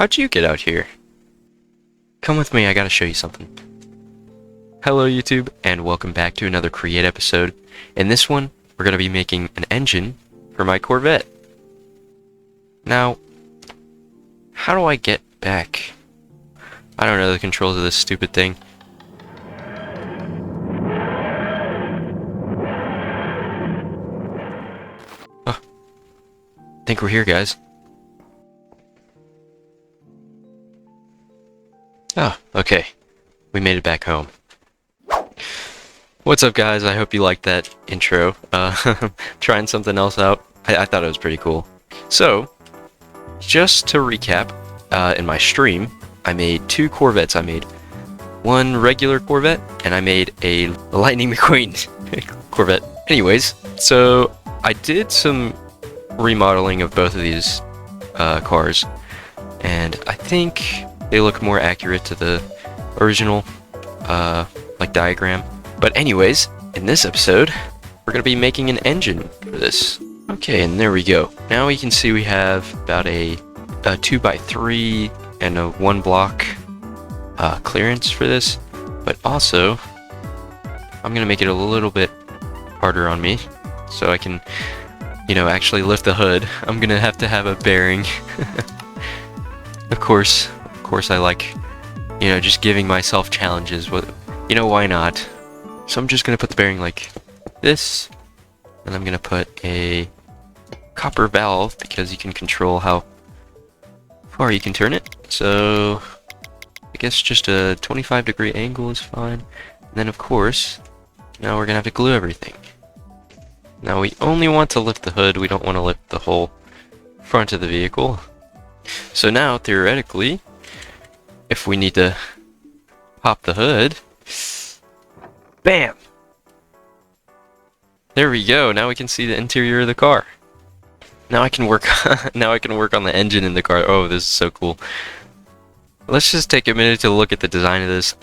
How'd you get out here? Come with me, I gotta show you something. Hello YouTube, and welcome back to another Create episode. In this one, we're gonna be making an engine for my Corvette. Now, how do I get back? I don't know the controls of this stupid thing. Oh, I think we're here, guys. Oh, okay. We made it back home. What's up, guys? I hope you liked that intro. Trying something else out. I thought it was pretty cool. So, just to recap, in my stream, I made two Corvettes. I made one regular Corvette, and I made a Lightning McQueen Corvette. Anyways, so I did some remodeling of both of these cars, and I think they look more accurate to the original like diagram. But anyways, in this episode, we're going to be making an engine for this. Okay, and there we go. Now we can see we have about a 2x3 and a 1 block clearance for this. But also, I'm going to make it a little bit harder on me so I can, you know, actually lift the hood. I'm going to have a bearing. Of course, I like, you know, just giving myself challenges. You know, why not? So I'm just going to put the bearing like this, and I'm going to put a copper valve because you can control how far you can turn it. So I guess just a 25-degree angle is fine. And then of course, now we're going to have to glue everything. Now we only want to lift the hood, we don't want to lift the whole front of the vehicle. So now, theoretically, if we need to pop the hood, bam! There we go. Now we can see the interior of the car. Now I can work. Now I can work on the engine in the car. Oh, this is so cool. Let's just take a minute to look at the design of this.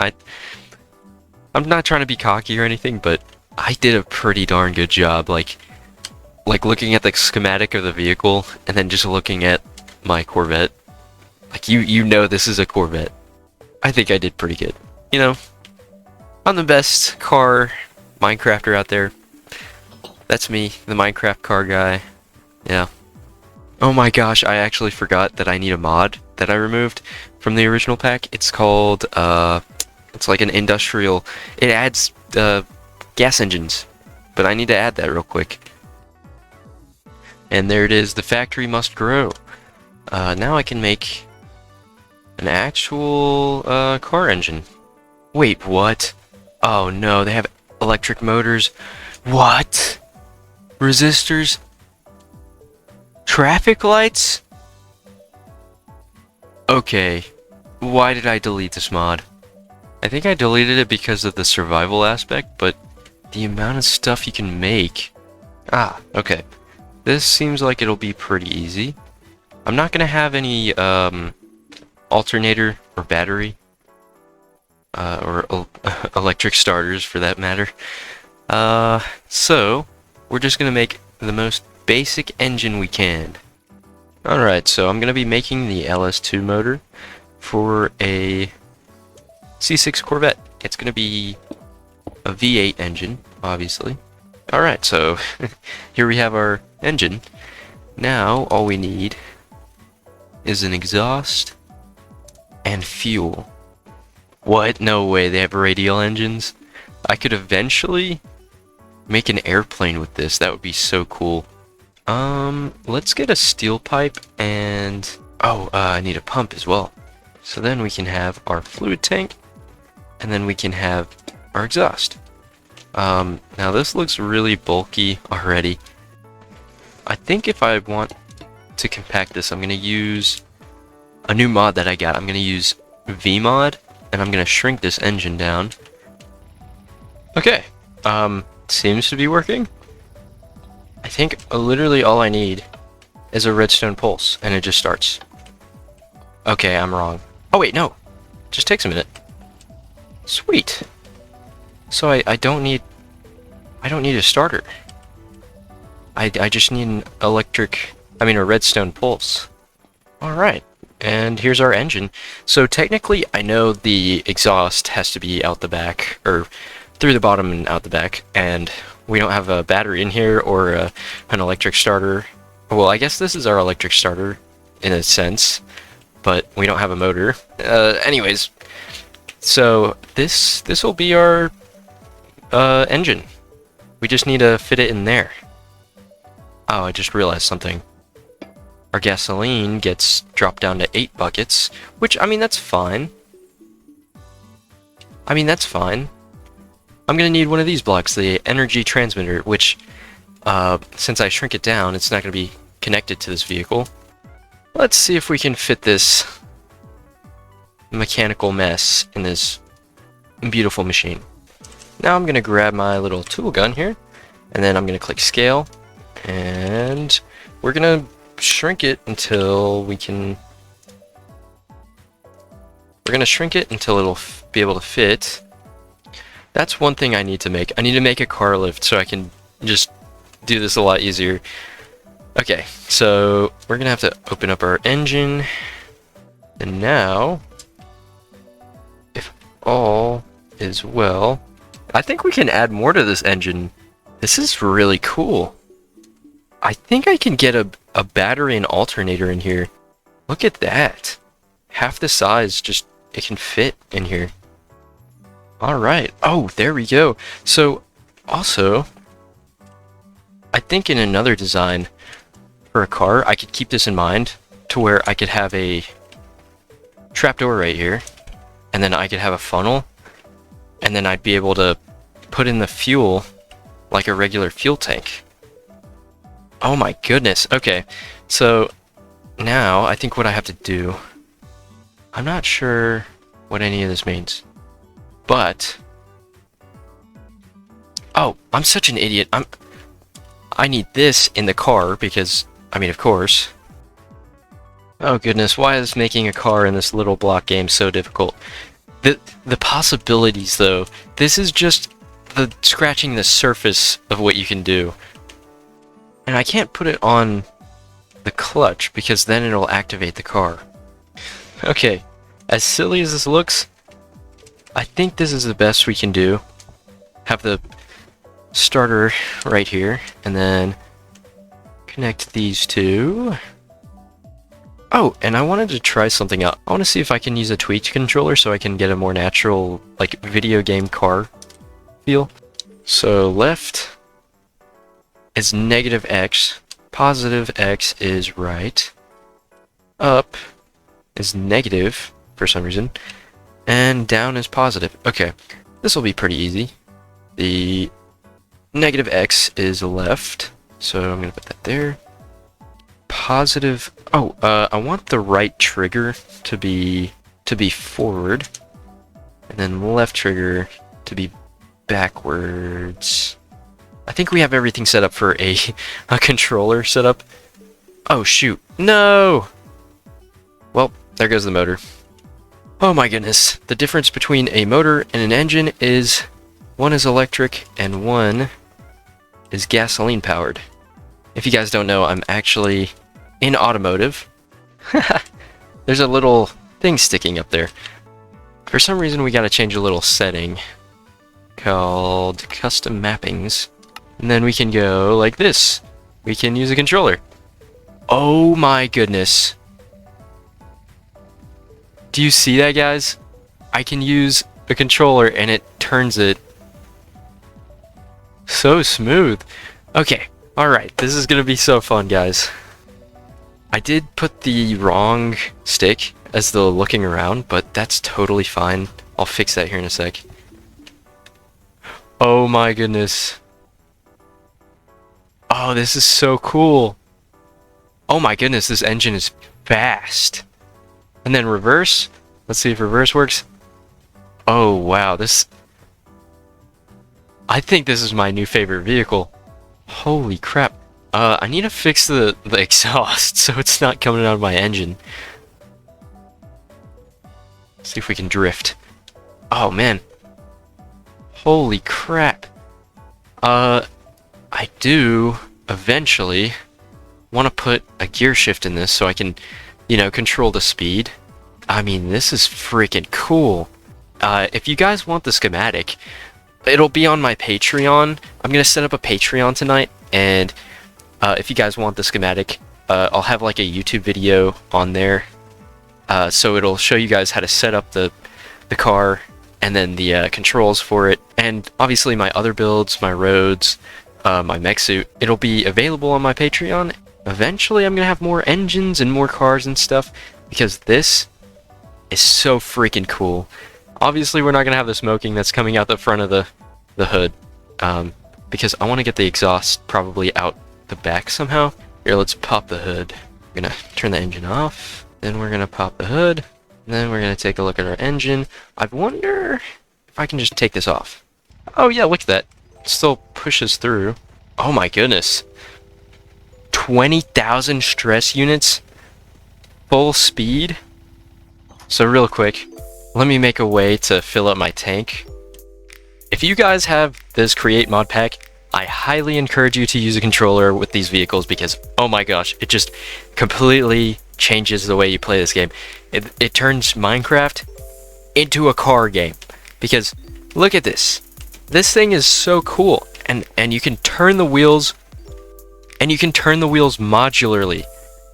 I'm not trying to be cocky or anything, but I did a pretty darn good job. Like looking at the schematic of the vehicle and then just looking at my Corvette. Like you know this is a Corvette. I think I did pretty good. You know, I'm the best car Minecrafter out there. That's me, the Minecraft car guy. Yeah. Oh my gosh, I actually forgot that I need a mod that I removed from the original pack. It's called, it's like an industrial, it adds gas engines. But I need to add that real quick. And there it is, the factory must grow. Now I can make an actual car engine. Wait, what? Oh no, they have electric motors. What? Resistors? Traffic lights? Okay, why did I delete this mod? I think I deleted it because of the survival aspect, but the amount of stuff you can make... Ah, okay. This seems like it'll be pretty easy. I'm not gonna have any alternator or battery or electric starters for that matter. So we're just gonna make the most basic engine we can. Alright, so I'm gonna be making the LS2 motor for a C6 Corvette. It's gonna be a V8 engine, obviously. Alright, so here we have our engine. Now all we need is an exhaust and fuel. What? No way, they have radial engines? I could eventually make an airplane with this. That would be so cool. Let's get a steel pipe and... Oh, I need a pump as well. So then we can have our fluid tank, and then we can have our exhaust. Now this looks really bulky already. I think if I want to compact this, I'm going to use a new mod that I got. I'm going to use VMod, and I'm going to shrink this engine down. Okay, seems to be working. I think literally all I need is a redstone pulse, and it just starts. Okay, I'm wrong. Oh wait, no. Just takes a minute. Sweet. So I don't need a starter. I just need an a redstone pulse. Alright. And here's our engine. So technically, I know the exhaust has to be out the back, or through the bottom and out the back, and we don't have a battery in here or an electric starter. Well, I guess this is our electric starter in a sense, but we don't have a motor. Anyways, so this will be our engine. We just need to fit it in there. Oh, I just realized something. Our gasoline gets dropped down to 8 buckets, which, I mean, that's fine. I'm gonna need one of these blocks, the energy transmitter, which, since I shrink it down, it's not gonna be connected to this vehicle. Let's see if we can fit this mechanical mess in this beautiful machine. Now I'm gonna grab my little tool gun here, and then I'm gonna click scale, and we're gonna shrink it until we can... We're gonna shrink it until it'll be able to fit. That's one thing I need to make. I need to make a car lift so I can just do this a lot easier. Okay, so we're gonna have to open up our engine. And now, if all is well, I think we can add more to this engine. This is really cool. I think I can get a battery and alternator in here. Look at that. Half the size, just it can fit in here. Alright. Oh, there we go. So, also, I think in another design for a car, I could keep this in mind to where I could have a trapdoor right here, and then I could have a funnel, and then I'd be able to put in the fuel like a regular fuel tank. Oh my goodness. Okay, so now I think what I have to do, I'm not sure what any of this means, but oh, I'm such an idiot. I need this in the car because, I mean, of course. Oh goodness, why is making a car in this little block game so difficult? The possibilities though, this is just the scratching the surface of what you can do. And I can't put it on the clutch because then it'll activate the car. Okay, as silly as this looks, I think this is the best we can do. Have the starter right here, and then connect these two. Oh, and I wanted to try something out. I want to see if I can use a tweaked controller so I can get a more natural, like, video game car feel. So left is negative X, positive X is right, up is negative for some reason, and down is positive. Okay, this will be pretty easy. The negative X is left, so I'm gonna put that there. Positive, oh, I want the right trigger to be forward, and then left trigger to be backwards. I think we have everything set up for a controller setup. Oh shoot, no! Well, there goes the motor. Oh my goodness, the difference between a motor and an engine is one is electric and one is gasoline powered. If you guys don't know, I'm actually in automotive. There's a little thing sticking up there. For some reason we gotta change a little setting called custom mappings. And then we can go like this. We can use a controller. Oh my goodness. Do you see that, guys? I can use a controller and it turns it so smooth. Okay, alright, this is gonna be so fun, guys. I did put the wrong stick as the looking around, but that's totally fine. I'll fix that here in a sec. Oh my goodness. Oh, this is so cool. Oh my goodness, this engine is fast. And then reverse. Let's see if reverse works. Oh wow, this... I think this is my new favorite vehicle. Holy crap. I need to fix the exhaust so it's not coming out of my engine. Let's see if we can drift. Oh man. Holy crap. I do eventually want to put a gear shift in this so I can control the speed. I mean, this is freaking cool. If you guys want the schematic, it'll be on my Patreon. I'm gonna set up a Patreon tonight, and if you guys want the schematic, I'll have like a YouTube video on there. So it'll show you guys how to set up the car and then the controls for it, and obviously my other builds, my roads, my mech suit. It'll be available on my Patreon. Eventually I'm gonna have more engines and more cars and stuff, because this is so freaking cool. Obviously we're not gonna have the smoking that's coming out the front of the hood, because I want to get the exhaust probably out the back somehow. Here, let's pop the hood. We're gonna turn the engine off, then we're gonna pop the hood, and then we're gonna take a look at our engine. I wonder if I can just take this off. Oh yeah, look at that. It still pushes through. Oh my goodness. 20,000 stress units, full speed. So real quick, let me make a way to fill up my tank. If you guys have this Create mod pack, I highly encourage you to use a controller with these vehicles, because oh my gosh, it just completely changes the way you play this game. It turns Minecraft into a car game, because look at this. This thing is so cool, and you can turn the wheels, and you can turn the wheels modularly.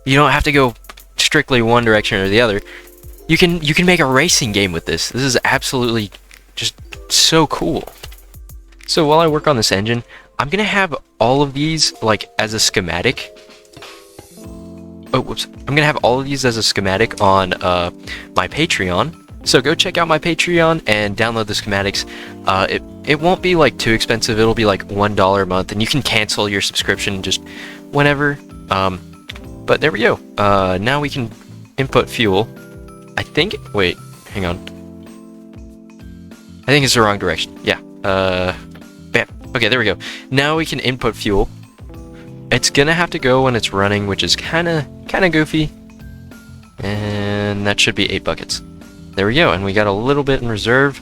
You don't have to go strictly one direction or the other. You can make a racing game with this. This is absolutely just so cool. So while I work on this engine, I'm gonna have all of these like as a schematic. Oh, whoops. I'm gonna have all of these as a schematic on my Patreon. So go check out my Patreon and download the schematics. It won't be like too expensive. It'll be like $1 a month, and you can cancel your subscription just whenever. But there we go. Now we can input fuel. I think. Wait, hang on. I think it's the wrong direction. Yeah. Bam. Okay, there we go. Now we can input fuel. It's gonna have to go when it's running, which is kind of goofy. And that should be 8 buckets. There we go, and we got a little bit in reserve.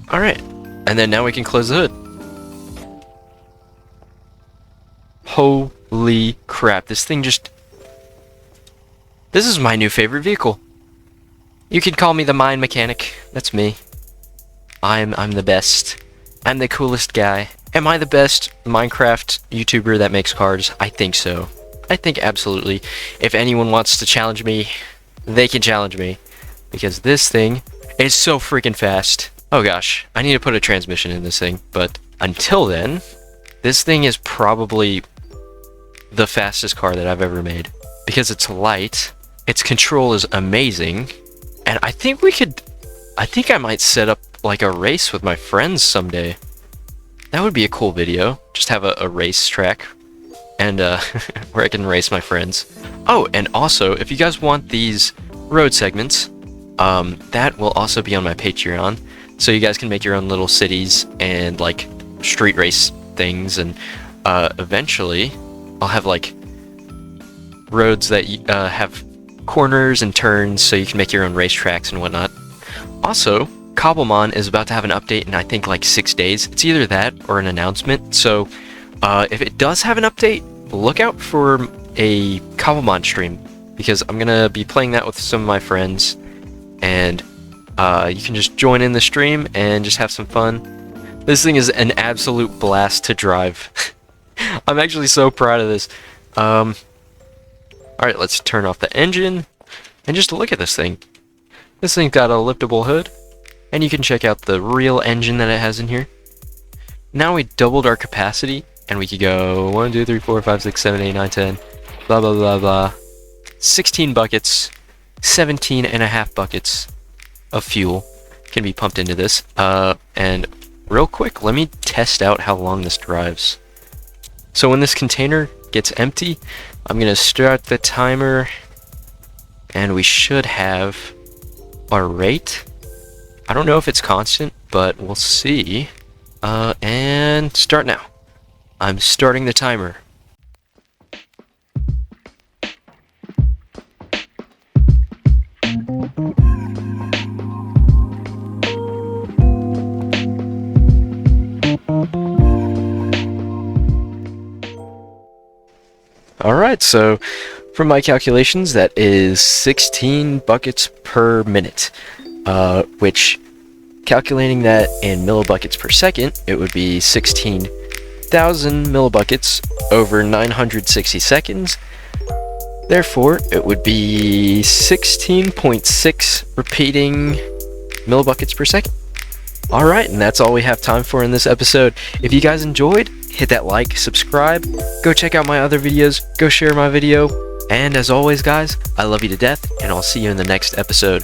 All right, and then now we can close the hood. Holy crap! This thing just. This is my new favorite vehicle. You can call me the mine mechanic. That's me. I'm the best. I'm the coolest guy. Am I the best Minecraft YouTuber that makes cars? I think so. I think absolutely. If anyone wants to challenge me, they can challenge me. Because this thing is so freaking fast. Oh gosh, I need to put a transmission in this thing. But until then, this thing is probably the fastest car that I've ever made. Because it's light, its control is amazing, and I think I might set up like a race with my friends someday. That would be a cool video. Just have a race track, and where I can race my friends. Oh, and also, if you guys want these road segments, that will also be on my Patreon. So you guys can make your own little cities and like street race things, and eventually I'll have like roads that have corners and turns, so you can make your own racetracks and whatnot. Also, Cobblemon is about to have an update in I think like 6 days. It's either that or an announcement. So if it does have an update, look out for a Cobblemon stream, because I'm gonna be playing that with some of my friends, and you can just join in the stream and just have some fun. This thing is an absolute blast to drive. I'm actually so proud of this. Alright, let's turn off the engine and just look at this thing. This thing's got a liftable hood, and you can check out the real engine that it has in here. Now we doubled our capacity, and we could go 1, 2, 3, 4, 5, 6, 7, 8, 9, 10, blah, blah, blah, blah. 16 buckets, 17.5 buckets of fuel can be pumped into this. And real quick, let me test out how long this drives. So when this container gets empty, I'm gonna start the timer, and we should have our rate. I don't know if it's constant, but we'll see. And start now. I'm starting the timer. Alright, so from my calculations, that is 16 buckets per minute, which, calculating that in millibuckets per second, it would be 16,000 millibuckets over 960 seconds. Therefore, it would be 16.6 repeating millibuckets per second. Alright, and that's all we have time for in this episode. If you guys enjoyed, hit that like, subscribe, go check out my other videos, go share my video, and as always guys, I love you to death, and I'll see you in the next episode.